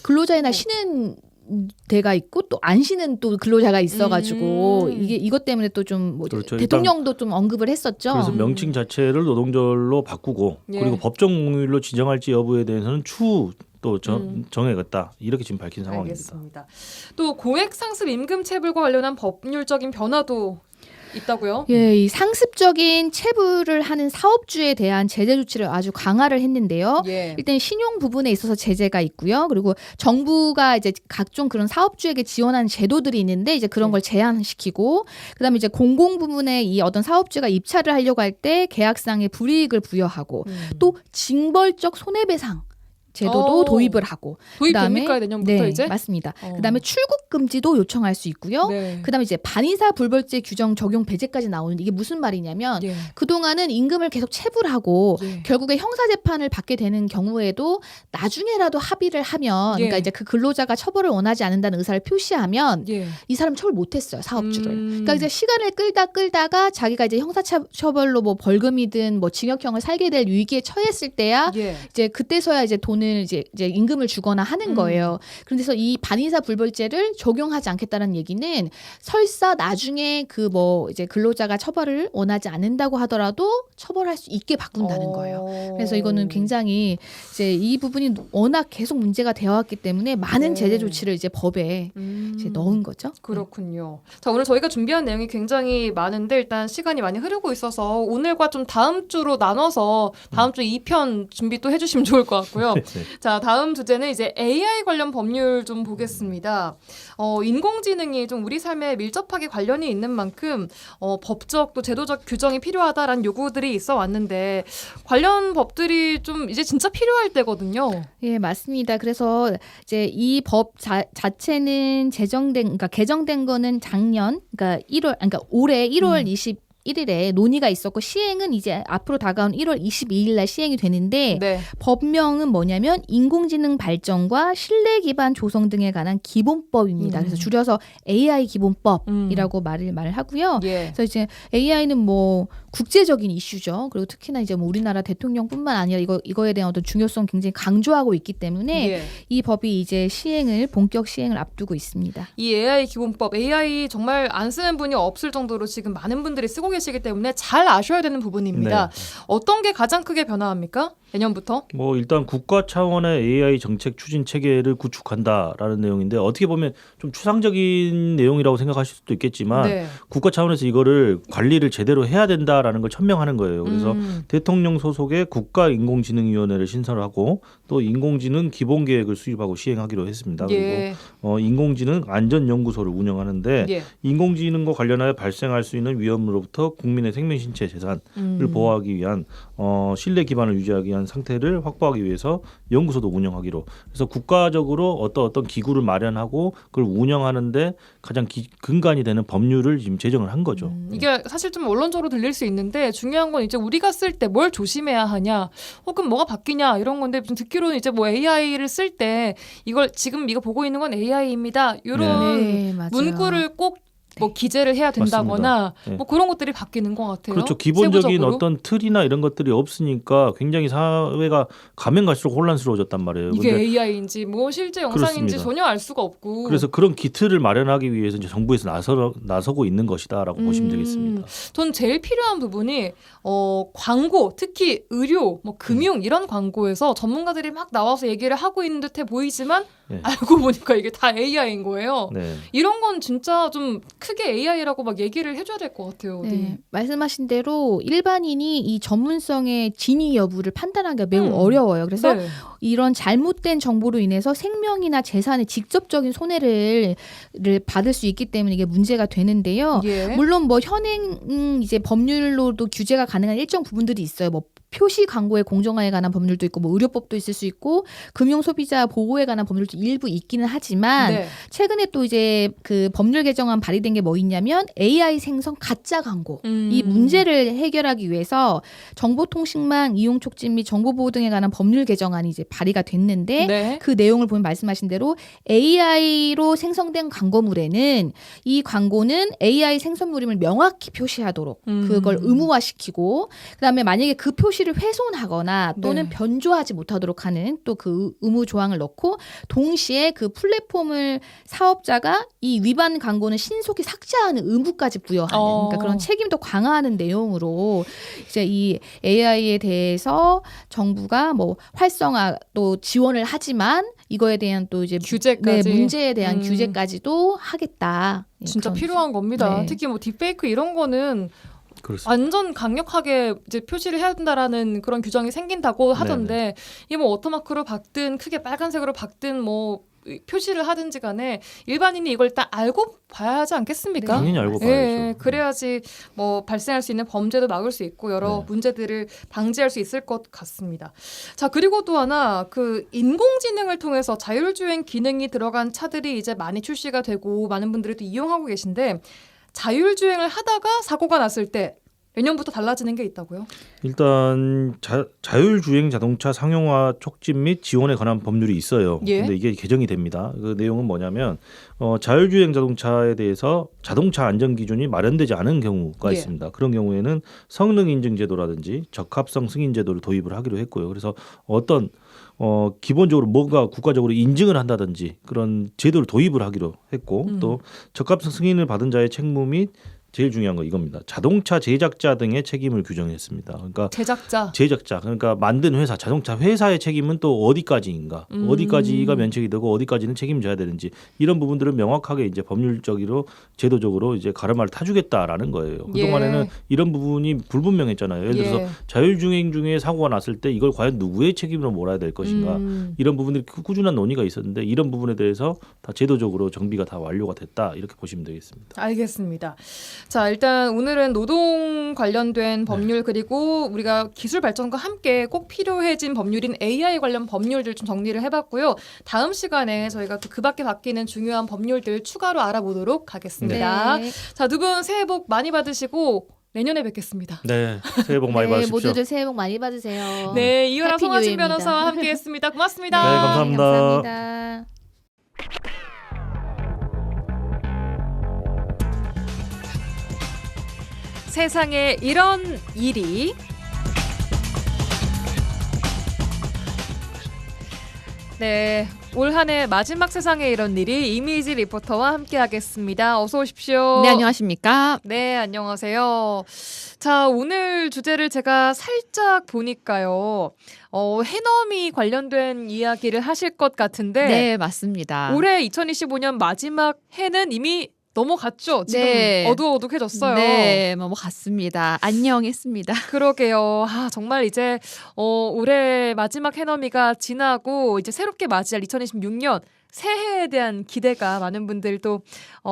근로자의 날 쉬는 데가 있고 또 안 쉬는 또 근로자가 있어가지고 이것 때문에 또 좀 뭐 그렇죠. 대통령도 좀 언급을 했었죠. 그래서 명칭 자체를 노동절로 바꾸고 예. 그리고 법정 공휴일로 지정할지 여부에 대해서는 추후 또 정해겠다 이렇게 지금 밝힌 상황입니다. 알겠습니다. 또 고액 상습 임금 체불과 관련한 법률적인 변화도 있다고요? 예, 이 상습적인 체불을 하는 사업주에 대한 제재 조치를 아주 강화를 했는데요. 예. 일단 신용 부분에 있어서 제재가 있고요. 그리고 정부가 이제 각종 그런 사업주에게 지원하는 제도들이 있는데 이제 그런 걸 제한시키고, 그다음에 이제 공공 부문에 이 어떤 사업주가 입찰을 하려고 할 때 계약상의 불이익을 부여하고 또 징벌적 손해배상 제도도 도입을 하고 도입됩니까 내년부터 네, 이제? 맞습니다. 그다음에 출국 금지도 요청할 수 있고요. 네. 그다음에 이제 반의사 불벌죄 규정 적용 배제까지 나오는데 이게 무슨 말이냐면 예. 그동안은 임금을 계속 체불하고 예. 결국에 형사 재판을 받게 되는 경우에도 나중에라도 합의를 하면 예. 그러니까 이제 그 근로자가 처벌을 원하지 않는다는 의사를 표시하면 예. 이 사람 처벌 못했어요, 사업주를. 음. 그러니까 이제 시간을 끌다가 자기가 이제 형사 처벌로 뭐 벌금이든 뭐 징역형을 살게 될 위기에 처했을 때야 예. 이제 그때서야 이제 돈을 이제 임금을 주거나 하는 거예요. 그런데서 이 반의사 불벌죄를 적용하지 않겠다는 얘기는 설사 나중에 그 뭐 이제 근로자가 처벌을 원하지 않는다고 하더라도 처벌할 수 있게 바꾼다는 거예요. 그래서 이거는 굉장히 이제 이 부분이 워낙 계속 문제가 되어왔기 때문에 많은 네. 제재 조치를 이제 법에 이제 넣은 거죠. 그렇군요. 자, 오늘 저희가 준비한 내용이 굉장히 많은데 일단 시간이 많이 흐르고 있어서 오늘과 좀 다음 주로 나눠서 다음 주 2편 준비 또 해주시면 좋을 것 같고요. 네. 자, 다음 주제는 이제 AI 관련 법률 좀 보겠습니다. 인공지능이 좀 우리 삶에 밀접하게 관련이 있는 만큼 법적 또 제도적 규정이 필요하다라는 요구들이 있어 왔는데 관련 법들이 좀 이제 진짜 필요할 때거든요. 예, 맞습니다. 그래서 이제 이 법 자체는 그러니까 개정된 거는 그러니까 올해 1월 21일에 논의가 있었고 시행은 이제 앞으로 다가온 1월 22일 날 시행이 되는데 네. 법명은 뭐냐면 인공지능 발전과 신뢰 기반 조성 등에 관한 기본법입니다. 그래서 줄여서 AI 기본법이라고 말을 하고요. 예. 그래서 이제 AI는 뭐 국제적인 이슈죠. 그리고 특히나 이제 뭐 우리나라 대통령뿐만 아니라 이거에 대한 어떤 중요성 굉장히 강조하고 있기 때문에 예. 이 법이 이제 본격 시행을 앞두고 있습니다. 이 AI 기본법, AI 정말 안 쓰는 분이 없을 정도로 지금 많은 분들이 쓰고 계시기 때문에 잘 아셔야 되는 부분입니다. 어떤 게 가장 크게 변화합니까? 내년부터? 뭐 일단 국가 차원의 AI 정책 추진 체계를 구축한다라는 내용인데 어떻게 보면 좀 추상적인 내용이라고 생각하실 수도 있겠지만 네. 국가 차원에서 이거를 관리를 제대로 해야 된다라는 걸 천명하는 거예요. 그래서 대통령 소속의 국가인공지능위원회를 신설하고 또 인공지능 기본계획을 수립하고 시행하기로 했습니다. 예. 그리고 인공지능 안전연구소를 운영하는데 예. 인공지능과 관련하여 발생할 수 있는 위험으로부터 국민의 생명신체 재산을 보호하기 위한 신뢰 기반을 유지하기 위한 상태를 확보하기 위해서 연구소도 운영하기로. 그래서 국가적으로 어떤 기구를 마련하고 그걸 운영하는데 가장 근간이 되는 법률을 지금 제정을 한 거죠. 이게 사실 좀 원론적으로 들릴 수 있는데 중요한 건 이제 우리가 쓸 때 뭘 조심해야 하냐 혹은 뭐가 바뀌냐 이런 건데 좀 듣기로는 이제 뭐 AI를 쓸 때 이걸 지금 이거 보고 있는 건 AI입니다. 이런 네, 맞아요. 문구를 꼭 뭐 기재를 해야 된다거나 네. 뭐 그런 것들이 바뀌는 것 같아요. 그렇죠. 기본적인 세부적으로. 어떤 틀이나 이런 것들이 없으니까 굉장히 사회가 가면 갈수록 혼란스러워졌단 말이에요. 이게 근데 AI인지 뭐 실제 영상인지 그렇습니다. 전혀 알 수가 없고. 그래서 그런 기틀을 마련하기 위해서 이제 정부에서 나서고 있는 것이다라고 보시면 되겠습니다. 전 제일 필요한 부분이 광고, 특히 의료, 뭐 금융 이런 광고에서 전문가들이 막 나와서 얘기를 하고 있는 듯해 보이지만 네. 알고 보니까 이게 다 AI인 거예요. 네. 이런 건 진짜 좀 크게 AI라고 막 얘기를 해줘야 될 것 같아요. 어디. 네, 말씀하신 대로 일반인이 이 전문성의 진위 여부를 판단하기가 매우 어려워요. 그래서 네. 이런 잘못된 정보로 인해서 생명이나 재산의 직접적인 손해를 받을 수 있기 때문에 이게 문제가 되는데요. 예. 물론 뭐 현행 이제 법률로도 규제가 가능한 일정 부분들이 있어요. 뭐 표시 광고의 공정화에 관한 법률도 있고 뭐 의료법도 있을 수 있고 금융 소비자 보호에 관한 법률도 일부 있기는 하지만 네. 최근에 또 이제 그 법률 개정안 발의된 게 뭐 있냐면 AI 생성 가짜 광고 이 문제를 해결하기 위해서 정보통신망 이용 촉진 및 정보보호 등에 관한 법률 개정안이 이제 발의가 됐는데 네. 그 내용을 보면 말씀하신 대로 AI로 생성된 광고물에는 이 광고는 AI 생성물임을 명확히 표시하도록 그걸 의무화시키고 그다음에 만약에 그 표시를 훼손하거나 또는 네. 변조하지 못하도록 하는 또 그 의무 조항을 넣고 동시에 그 플랫폼을 사업자가 이 위반 광고는 신속히 삭제하는 의무까지 부여하는 그러니까 그런 책임도 강화하는 내용으로 이제 이 AI에 대해서 정부가 뭐 활성화 또 지원을 하지만 이거에 대한 또 이제 규제까지. 네, 문제에 대한 규제까지도 하겠다. 예, 진짜 그런 필요한 겁니다. 네. 특히 뭐 딥페이크 이런 거는 그렇습니다. 완전 강력하게 이제 표시를 해야 된다라는 그런 규정이 생긴다고 하던데 이게 뭐 워터마크로 박든 크게 빨간색으로 박든 뭐 표시를 하든지 간에 일반인이 이걸 딱 알고 봐야 하지 않겠습니까? 당연히 알고 봐야죠. 예, 그래야지 뭐 발생할 수 있는 범죄도 막을 수 있고 여러 네. 문제들을 방지할 수 있을 것 같습니다. 자, 그리고 또 하나 그 인공지능을 통해서 자율주행 기능이 들어간 차들이 이제 많이 출시가 되고 많은 분들이 또 이용하고 계신데 자율주행을 하다가 사고가 났을 때 내년부터 달라지는 게 있다고요? 일단 자율주행 자동차 상용화 촉진 및 지원에 관한 법률이 있어요. 예. 근데 이게 개정이 됩니다. 그 내용은 뭐냐면 자율주행 자동차에 대해서 자동차 안전 기준이 마련되지 않은 경우가 예. 있습니다. 그런 경우에는 성능 인증 제도라든지 적합성 승인 제도를 도입을 하기로 했고요. 그래서 어떤 기본적으로 뭔가 국가적으로 인증을 한다든지 그런 제도를 도입을 하기로 했고 또 적합성 승인을 받은 자의 책무 및 제일 중요한 거 이겁니다. 자동차 제작자 등의 책임을 규정했습니다. 그러니까 제작자 그러니까 만든 회사 자동차 회사의 책임은 또 어디까지인가 어디까지가 면책이 되고 어디까지는 책임져야 되는지 이런 부분들은 명확하게 이제 법률적으로 제도적으로 이제 가르마를 타주겠다라는 거예요. 그동안에는 예. 이런 부분이 불분명했잖아요. 예를 들어서 예. 자율주행 중에 사고가 났을 때 이걸 과연 누구의 책임으로 몰아야 될 것인가 이런 부분들이 꾸준한 논의가 있었는데 이런 부분에 대해서 다 제도적으로 정비가 다 완료가 됐다 이렇게 보시면 되겠습니다. 알겠습니다. 자, 일단 오늘은 노동 관련된 법률 그리고 우리가 기술 발전과 함께 꼭 필요해진 법률인 AI 관련 법률들 좀 정리를 해봤고요. 다음 시간에 저희가 또 그 밖에 바뀌는 중요한 법률들 추가로 알아보도록 하겠습니다. 네. 자, 두 분 새해 복 많이 받으시고 내년에 뵙겠습니다. 네, 새해 복 많이 네, 받으십시오. 모두들 새해 복 많이 받으세요. 네, 이효라 해피 송하진 뉴이어입니다. 변호사와 함께했습니다. 고맙습니다. 네, 감사합니다. 감사합니다. 세상에 이런 일이 네, 올 한 해 마지막 세상에 이런 일이 이미지 리포터와 함께하겠습니다. 어서 오십시오. 네, 안녕하십니까? 네, 안녕하세요. 자, 오늘 주제를 제가 살짝 보니까요. 해넘이 관련된 이야기를 하실 것 같은데 네, 맞습니다. 올해 2025년 마지막 해는 이미 넘어갔죠. 지금 네. 어둑어둑해졌어요. 네, 뭐 갔습니다. 안녕했습니다. 그러게요. 아, 정말 이제 올해 마지막 해넘이가 지나고 이제 새롭게 맞이할 2026년 새해에 대한 기대가 많은 분들도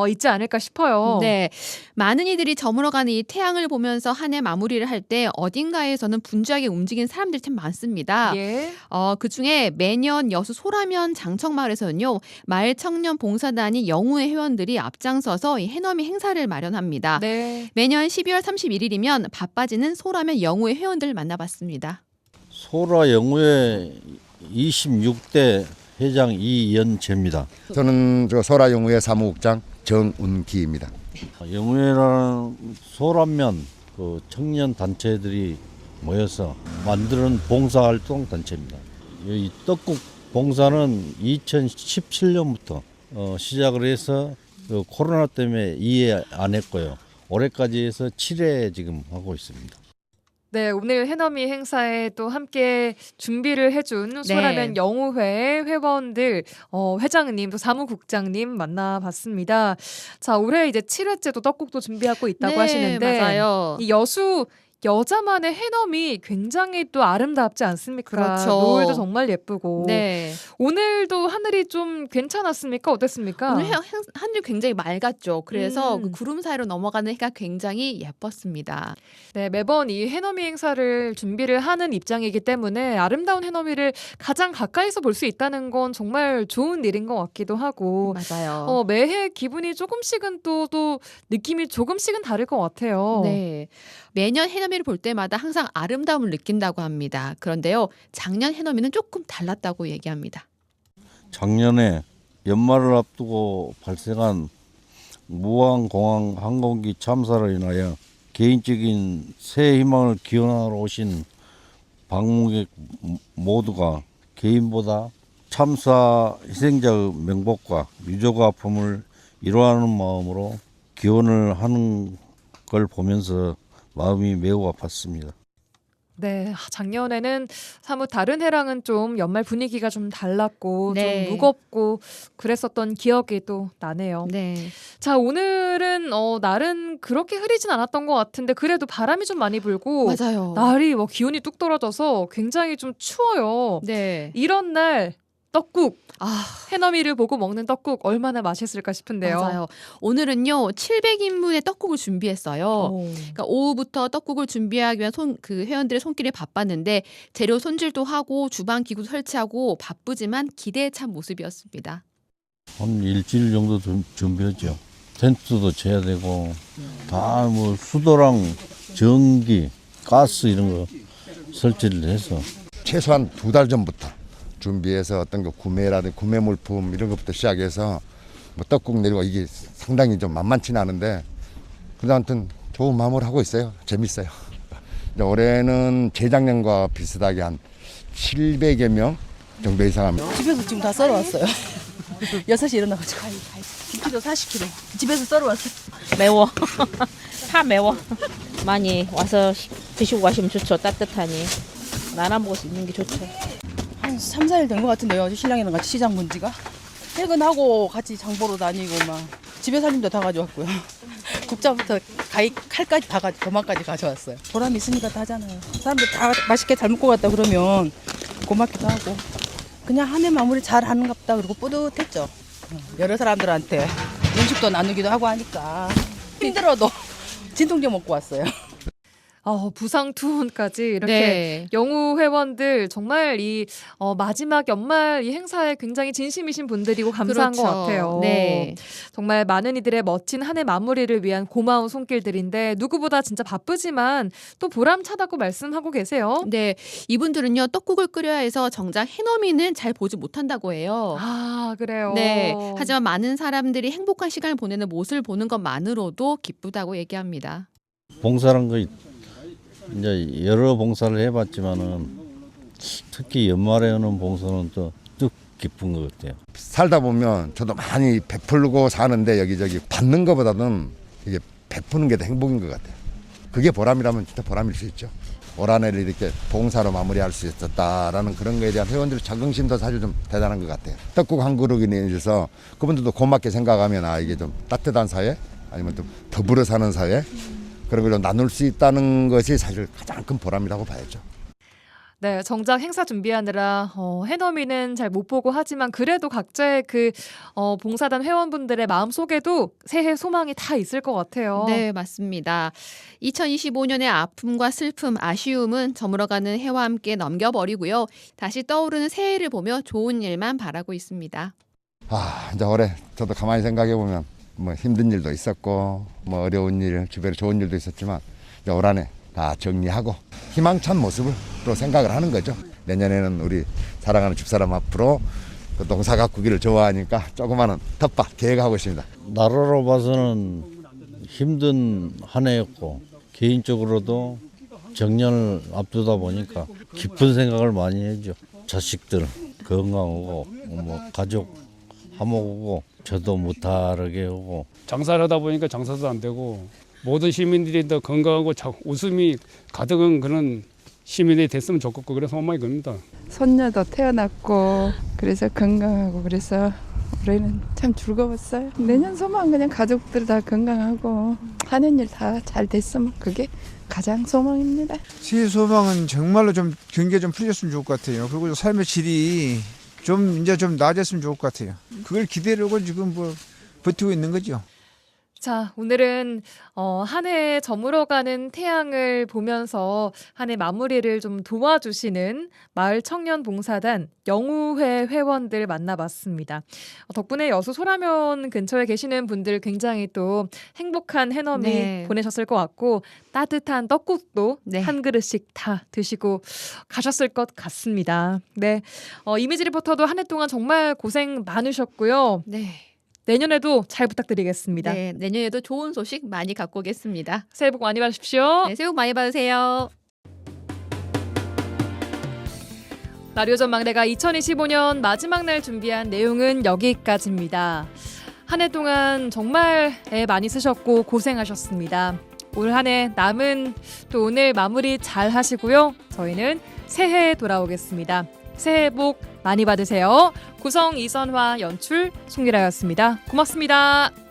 있지 않을까 싶어요. 네, 많은 이들이 저물어가는 이 태양을 보면서 한 해 마무리를 할 때 어딘가에서는 분주하게 움직이는 사람들이 참 많습니다. 예. 그 중에 매년 여수 소라면 장청마을에서는요, 마을 청년 봉사단이 영우의 회원들이 앞장서서 이 해넘이 행사를 마련합니다. 네. 매년 12월 31일이면 바빠지는 소라면 영우의 회원들을 만나봤습니다. 소라 영우회 26대 회장 이연재입니다. 저는 소라 영우회 사무국장 정운기입니다. 영우회라는 소라면 그 청년 단체들이 모여서 만드는 봉사활동 단체입니다. 이 떡국 봉사는 2017년부터 시작을 해서 그 코로나 때문에 2회 안 했고요. 올해까지 해서 7회 지금 하고 있습니다. 네, 오늘 해넘이 행사에 또 함께 준비를 해준 소라면 영우회 회원들, 회장님, 또 사무국장님 만나봤습니다. 자, 올해 이제 7회째 또 떡국도 준비하고 있다고 네, 하시는데 맞아요. 이 여수 여자만의 해넘이 굉장히 또 아름답지 않습니까? 그렇죠. 노을도 정말 예쁘고. 네. 오늘도 하늘이 좀 괜찮았습니까? 어땠습니까? 오늘 하늘이 굉장히 맑았죠. 그래서 그 음. 구름 사이로 넘어가는 해가 굉장히 예뻤습니다. 네, 매번 이 해넘이 행사를 준비를 하는 입장이기 때문에 아름다운 해넘이를 가장 가까이서 볼 수 있다는 건 정말 좋은 일인 것 같기도 하고 맞아요. 매해 기분이 조금씩은 또 느낌이 조금씩은 다를 것 같아요. 네. 매년 해넘이를 볼 때마다 항상 아름다움을 느낀다고 합니다. 그런데요. 작년 해넘이는 조금 달랐다고 얘기합니다. 작년에 연말을 앞두고 발생한 무항공항 항공기 참사로 인하여 개인적인 새해 희망을 기원하러 오신 방문객 모두가 개인보다 참사 희생자의 명복과 유족의 아픔을 이뤄하는 마음으로 기원을 하는 걸 보면서 마음이 매우 아팠습니다. 네, 작년에는 사뭇 다른 해랑은 좀 연말 분위기가 좀 달랐고 네. 좀 무겁고 그랬었던 기억이 또 나네요. 네. 자, 오늘은 날은 그렇게 흐리진 않았던 것 같은데 그래도 바람이 좀 많이 불고 맞아요. 날이 기온이 뚝 떨어져서 굉장히 좀 추워요. 네. 이런 날 떡국, 아, 해넘이를 보고 먹는 떡국 얼마나 맛있을까 싶은데요. 맞아요. 오늘은요. 700인분의 떡국을 준비했어요. 그러니까 오후부터 떡국을 준비하기 위한 그 회원들의 손길이 바빴는데 재료 손질도 하고 주방 기구도 설치하고 바쁘지만 기대에 찬 모습이었습니다. 한 일주일 정도 준비했죠. 텐트도 쳐야 되고 다 뭐 수도랑 전기, 가스 이런 거 설치를 해서 최소한 2달 전부터 준비해서 어떤 거 구매라든지 구매 물품 이런 것부터 시작해서 뭐 떡국 내리고 이게 상당히 좀 만만치는 않은데 그래도 아무튼 좋은 마음으로 하고 있어요. 재밌어요. 올해는 재작년과 비슷하게 한 700여 명 정도 이상 합니다. 집에서 지금 다 썰어왔어요. 6시에 일어나가지고. 김치도 40kg. 집에서 썰어왔어요. 매워. 파 매워. 많이 와서 드시고 가시면 좋죠. 따뜻하니. 나눠 먹을 수 있는 게 좋죠. 한 3, 4일 된 것 같은데요. 시장이랑 같이 시장 본 지가. 퇴근하고 같이 장 보러 다니고 막 집에 살림도 다 가져왔고요. 국자부터 칼까지 다 도마까지 가져왔어요. 보람 있으니까 다 하잖아요. 사람들 다 맛있게 잘 먹고 갔다 그러면 고맙기도 하고 그냥 한 해 마무리 잘 하는갑다 그리고 뿌듯했죠. 여러 사람들한테 음식도 나누기도 하고 하니까 힘들어도 진통제 먹고 왔어요. 부상 투혼까지 이렇게 네. 영우 회원들 정말 이 마지막 연말 이 행사에 굉장히 진심이신 분들이고 감사한 그렇죠. 것 같아요. 네. 정말 많은 이들의 멋진 한 해 마무리를 위한 고마운 손길들인데 누구보다 진짜 바쁘지만 또 보람차다고 말씀하고 계세요. 네. 이분들은요. 떡국을 끓여야 해서 정작 해넘이는 잘 보지 못한다고 해요. 아, 그래요. 네. 하지만 많은 사람들이 행복한 시간을 보내는 모습을 보는 것만으로도 기쁘다고 얘기합니다. 봉사란 거 이제 여러 봉사를 해봤지만은 특히 연말에 하는 봉사는 또 뜻깊은 것 같아요. 살다 보면 저도 많이 베풀고 사는데 여기저기 받는 것보다는 이게 베푸는 게 더 행복인 것 같아요. 그게 보람이라면 진짜 보람일 수 있죠. 올 한 해를 이렇게 봉사로 마무리할 수 있었다라는 그런 거에 대한 회원들의 자긍심도 사실 좀 대단한 것 같아요. 떡국 한 그릇에 대해서 그분들도 고맙게 생각하면 이게 좀 따뜻한 사회 아니면 좀 더불어 사는 사회 그런 걸 좀 나눌 수 있다는 것이 사실 가장 큰 보람이라고 봐야죠. 네, 정작 행사 준비하느라 해넘이는 잘 못 보고 하지만 그래도 각자의 그 봉사단 회원분들의 마음속에도 새해 소망이 다 있을 것 같아요. 네, 맞습니다. 2025년의 아픔과 슬픔, 아쉬움은 저물어가는 해와 함께 넘겨버리고요. 다시 떠오르는 새해를 보며 좋은 일만 바라고 있습니다. 이제 올해 저도 가만히 생각해 보면 뭐 힘든 일도 있었고 뭐 어려운 일, 주변에 좋은 일도 있었지만 이제 올 한 해 다 정리하고 희망찬 모습으로 생각을 하는 거죠. 내년에는 우리 사랑하는 집사람 앞으로 그 농사 가꾸기를 좋아하니까 조그마한 텃밭 계획하고 있습니다. 나라로 봐서는 힘든 한 해였고 개인적으로도 정년을 앞두다 보니까 깊은 생각을 많이 해죠. 자식들 건강하고 뭐 가족 화목하고 저도 무탈하게 하고 장사를 하다 보니까 장사도 안 되고 모든 시민들이 더 건강하고 웃음이 가득한 그런 시민이 됐으면 좋겠고 그래서 소망이 겁니다. 손녀도 태어났고 그래서 건강하고 그래서 올해는 참 즐거웠어요. 내년 소망은 그냥 가족들 다 건강하고 하는 일 다 잘 됐으면 그게 가장 소망입니다. 새해 소망은 정말로 좀 경기가 좀 풀렸으면 좋을 것 같아요. 그리고 삶의 질이 좀 이제 좀 나아졌으면 좋을 것 같아요. 그걸 기대하고 지금 뭐 버티고 있는 거죠. 자, 오늘은 한 해 저물어가는 태양을 보면서 한 해 마무리를 좀 도와주시는 마을 청년 봉사단 영우회 회원들 만나봤습니다. 덕분에 여수 소라면 근처에 계시는 분들 굉장히 또 행복한 해넘이 네. 보내셨을 것 같고 따뜻한 떡국도 네. 한 그릇씩 다 드시고 가셨을 것 같습니다. 네, 이미지 리포터도 한 해 동안 정말 고생 많으셨고요. 네. 내년에도 잘 부탁드리겠습니다. 네, 내년에도 좋은 소식 많이 갖고 오겠습니다. 새해 복 많이 받으십시오. 네, 새해 복 많이 받으세요. 라디오 전망대가 2025년 마지막 날 준비한 내용은 여기까지입니다. 한 해 동안 정말 애 많이 쓰셨고 고생하셨습니다. 올 한 해 남은 또 오늘 마무리 잘 하시고요. 저희는 새해에 돌아오겠습니다. 새해 복 많이 받으세요. 구성 이선화, 연출 송미라였습니다. 고맙습니다.